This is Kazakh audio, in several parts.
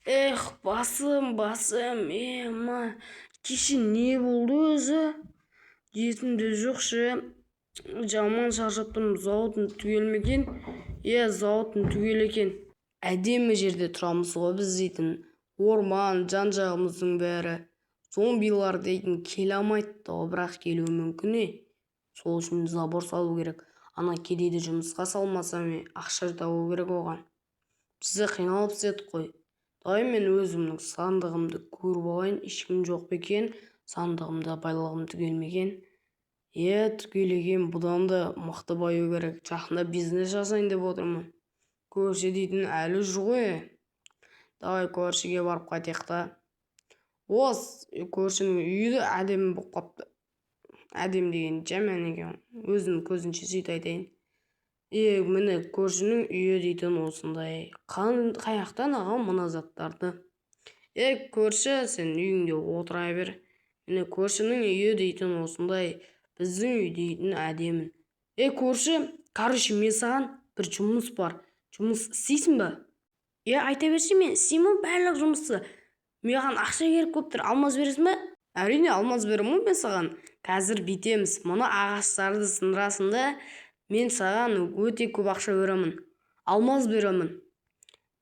Басым, кеше не болды өзі? Есімде жоқ ше. Жаман шаршап тұрмын, зауытым түгел ме екен? Зауытым түгел екен. Әдемі жерде тұрамыз ғой біз дейтін. Орман, жан-жағымыздың бәрі. Зомбилар дейтін келе алмайды да, бірақ келуі мүмкін. Сол үшін забор салу керек. Ана кедейді жұмысқа салмасам, ақша табу керек оған. Бізде қиналып істедік қой. Мен өзімнің сандығымды көріп алайын, ешкім жоқ па екен? Сандығымда байлығым түгелмеген. Түгелеген, бұдан да мықты баю керек. Жақында бизнес жасайын деп отырмын. Көрші дейтін әлі жүр ғой. Көршіге барып қайтайық та. Көршінің үйі де әдемі болып қапты. Әдем деген жаман екен. Өзінің көзінше сөйтіп айтайын. Міне көршінің үйі дейтін осындай. Қаяқтан ағам мына заттарды? Көрші, сен үйіңде отыра бер. Міне көршінің үйі дейтін осындай. Біздің үй дейтін әдемін. Көрші, мен саған бір жұмыс бар. Жұмыс істейсің ба? Айта берші, мен істеймін барлық жұмысты. Маған ақша керек көп тұр, алмаз бересің ба? Әрине, алмаз беремін мен саған. Қазір битеміз. Мұны ағаштарды сындырасын да, мен саған өте көп ақша беремін. Алмаз беремін.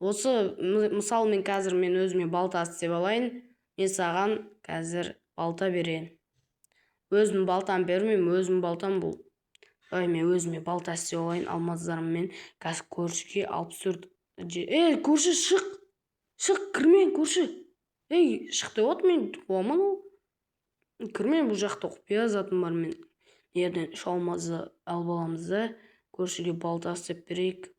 Мысалы мен қазір өзіме балта істеп алайын. Мен саған қазір балта берейін. Өзім балтам бермеймін, өзім балтам бұл. Мен өзіме балта істеп алайын алмаздарыммен. Қазір көршіге 64. Көрші, шық! Шық, кірме, көрші! Шық деп от, мен туамын ол. Кірме, бұл жақта құпия затым бар мен. Ерден үш алмазды алып аламыз да, көршіге балта істеп берейік.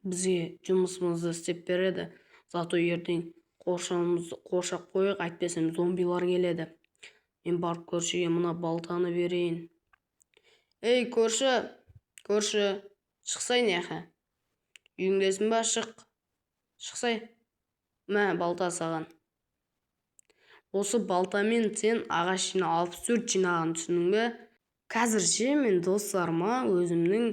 Бізге жұмысымызды істеп береді. Зато ертең қоршап қойық, айтпесем зомбилар келеді. Мен барып көршіге мына балтаны берейін. Көрші, шықсай неқі. Үйіңдесің ба, шық. Шықсай. Балта саған. Осы балтамен сен ағаш 64 жинаған, түсінің бе? Қазір мен достарыма өзімнің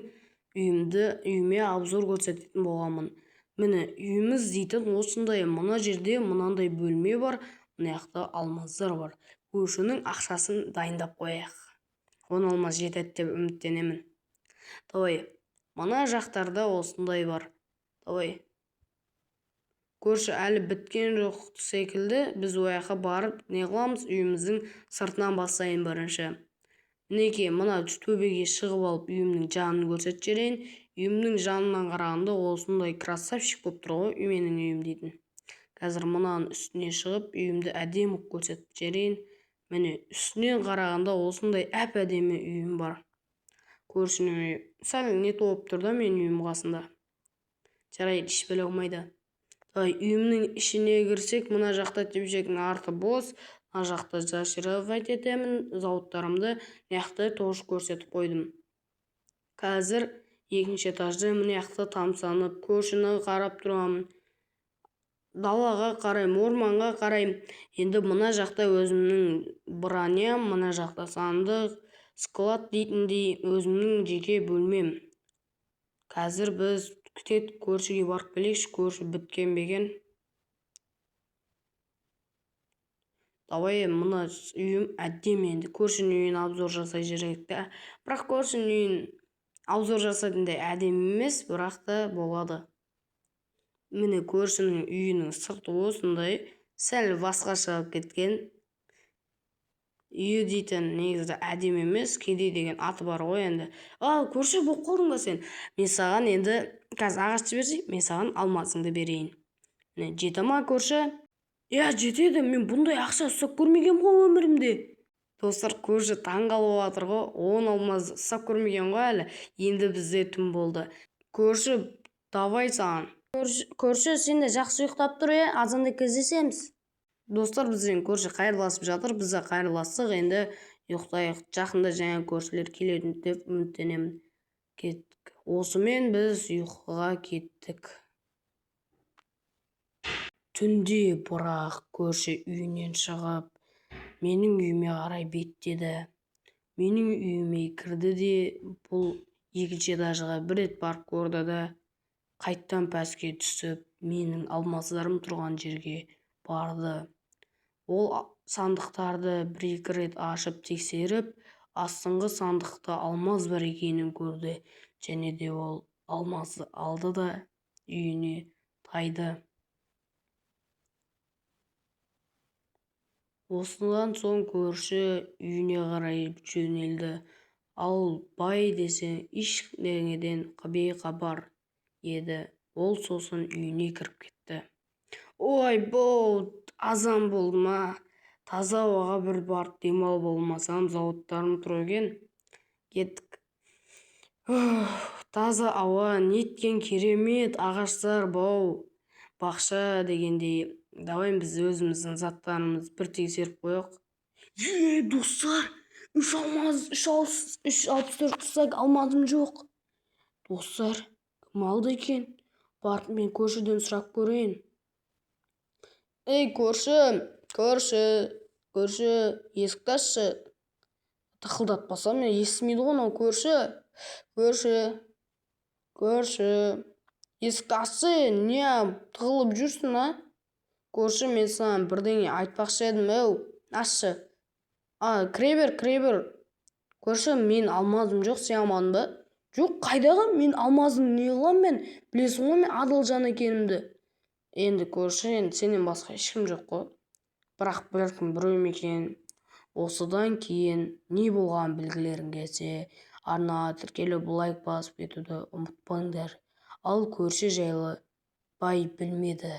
үйіме обзор көрсететін болғамын. Міне үйіміз дейтін осындай, мына жерде мынандай бөлме бар, мына жақта алмаздар бар. Көршінің ақшасын дайындап қояйық. 10 алмаз жетеді деп үміттенемін. Мына жақтарда осындай бар. Көрші әлі біткен жоқ секілді, біз ояққа барып не қыламыз, үйіміздің сыртынан бастайын бірінші. Мінекей, мына төбеге шығып алып үйімнің жанын көрсетіп жіберейін. Үйімнің жанынан қарағанда осындай красавчик болып тұр ғой, менің үйім дейтін. Қазір мұнаның үстіне шығып, үйімді әдемі көрсетіп жіберейін. Міне үстінен қарағанда осындай әп-әдемі үйім бар. Көршінің үйі сәл не толып тұр да менің үйім қасында. Жарайды, ешбір алмайды. Үйімнің ішіне кірсек, мына жақта төбешектің арты бос, мына жақта зашифровать етемін зауыттарымды, мына тош көрсетіп қойдым. Қазір екінші этажда мына жақта тамсанып, көршіні қарап тұрамын. Далаға қараймын, орманға қараймын. Енді мына жақта өзімнің броням, мына жақта сандық, склад дейтіндей өзімнің жеке бөлмем. Қазір біз көршіге барып келейікші, көрші біткен беген. Мына үйім әдемі, енді көршінің үйін обзор жасай жүректі. Бірақ көршінің үйін обзор жасайтындай әдемі емес, бірақ та болады. Міне көршінің үйінің сырты осындай, сәл басқаша кеткен. Үйі дейтін негізі әдемі емес, кедей деген аты бар ғой енді. Көрші болып қалдың ба сен? Мен саған енді қазір ағашты берсей, мен саған алмазыңды берейін. Жете ма көрші? Жетеді, мен бұндай ақша ұстап көрмеген ғой өмірімде. Достар, көрші таңғалып жатыр ғой, 10 алмаз ұстап көрмеген ғой әлі. Енді бізде түн болды. Көрші, давай саған. Көрші, сен де жақсы ұйықтап тұр, азанда кездесеміз. Достар, бізбен көрші қайырласып жатыр, біз де қайырластық, енді ұйықтайық. Жақында жаңа көршілер келеді деп үміттенемін. Кеттік. Осымен біз ұйқыға кеттік. Түнде бірақ көрші үйінен шығып, менің үйіме қарай беттеді. Менің үйіме кірді де, бұл екінші этажға бір рет барып көрді да, қайттан пәске түсіп, менің алмаздарым тұрған жерге барды. Ол сандықтарды бір-екі рет ашып тексеріп, астыңғы сандықта алмаз бар екенін көрді, және де ол алмазды алды да үйіне тайды. Осыдан соң көрші үйіне қарай жөнелді. Ал бай десе ештеңеден бейхабар еді. Ол сосын үйіне кіріп кетті. Ой, бұл азан болды ма? Таза ауаға бір барып демалып болмасам, зауыттарым тұр екен. Кеттік. Таза ауа, неткен керемет ағаштар, бау, бақша дегендей. Давай біз өзіміздің заттарымызды бір тексеріп қояйық. Достар, 364 тастак алмазым жоқ. Достар, кім алды екен? Барып мен көршіден сұрап көрейін. Ей, көрші, есікті ашшы. Тықылдатпасам мен естімейді ғой мынау көрші. Есікті ашшы, не тығылып жүрсің, а? Көрші, мен саған бірдеңе айтпақшы едім, ашшы. Кіре бер. Көрші, мен алмазым жоқ, сен алмадың ба? Жоқ, қайдағы? Мен алмазым не қылам мен? Білесің ғой мен адал жан екенімді. Енді көрші, сенен басқа ешкім жоқ қой. Бірақ бәлкім біреу ме екен. Осыдан кейін не болған білгілерің келсе, арнаға тіркеліп лайк басып кетуді ұмытпаңдар. Ал көрші жайлы бай білмеді.